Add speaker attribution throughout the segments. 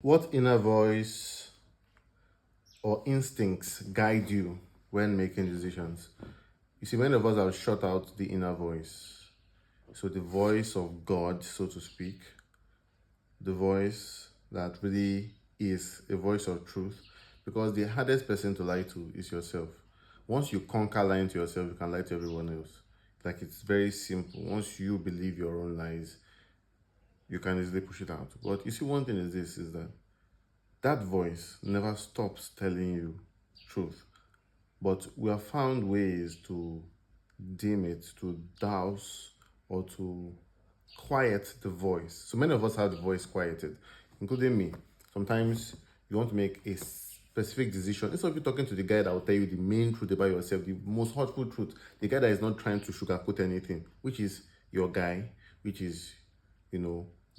Speaker 1: What inner voice or instincts guide you when making decisions? You see, many of us have shut out the inner voice. So the voice of God, so to speak, the voice that really is a voice of truth, because the hardest person to lie to is yourself. Once you conquer lying to yourself, you can lie to everyone else. Like, it's very simple. Once you believe your own lies, you can easily push it out. But you see, one thing is this, is that voice never stops telling you truth. But we have found ways to dim it, to douse, or to quiet the voice. So many of us have the voice quieted, including me. Sometimes you want to make a specific decision. Instead of you talking to the guy that will tell you the main truth about yourself, the most hurtful truth, the guy that is not trying to sugarcoat anything, which is your guy, which is,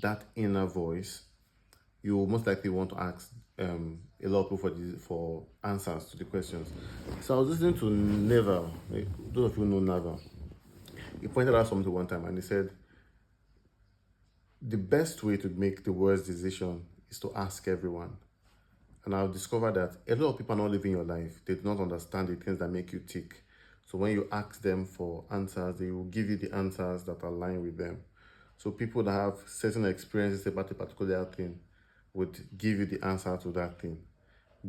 Speaker 1: that inner voice, you will most likely want to ask a lot of people for answers to the questions. So I was listening to Neville. Those of you know Neville. He pointed out something one time, and he said, the best way to make the worst decision is to ask everyone. And I've discovered that a lot of people are not living your life. They do not understand the things that make you tick. So when you ask them for answers, they will give you the answers that align with them. So people that have certain experiences about a particular thing would give you the answer to that thing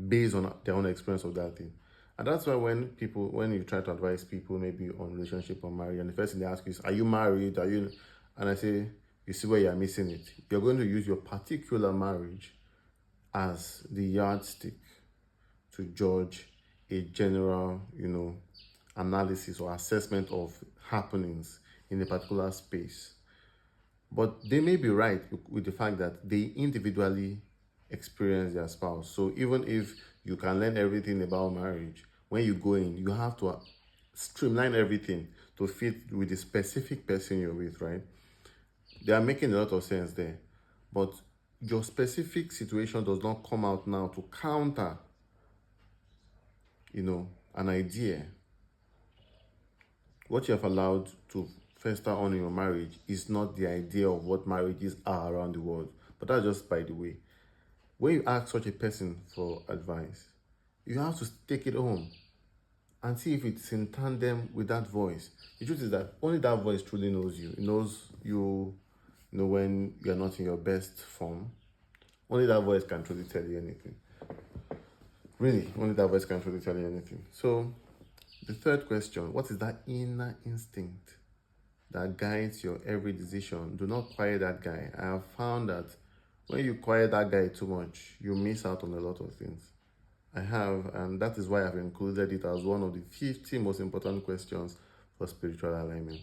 Speaker 1: based on their own experience of that thing. And that's why when you try to advise people maybe on relationship or marriage, and the first thing they ask you is, are you married? And I say, you see where you're missing it. You're going to use your particular marriage as the yardstick to judge a general, analysis or assessment of happenings in a particular space. But they may be right with the fact that they individually experience their spouse. So even if you can learn everything about marriage, when you go in, you have to streamline everything to fit with the specific person you're with, right? They are making a lot of sense there. But your specific situation does not come out now to counter, an idea. What you have allowed to fester on in your marriage is not the idea of what marriages are around the world. But that's just by the way. When you ask such a person for advice, you have to take it home and see if it's in tandem with that voice. The truth is that only that voice truly knows you. It knows you, when you're not in your best form. Only that voice can truly tell you anything. Really, only that voice can truly tell you anything. So, the third question, what is that inner instinct that guides your every decision? Do not quiet that guy. I have found that when you quiet that guy too much, you miss out on a lot of things. I have, and that is why I've included it as one of the 50 most important questions for spiritual alignment.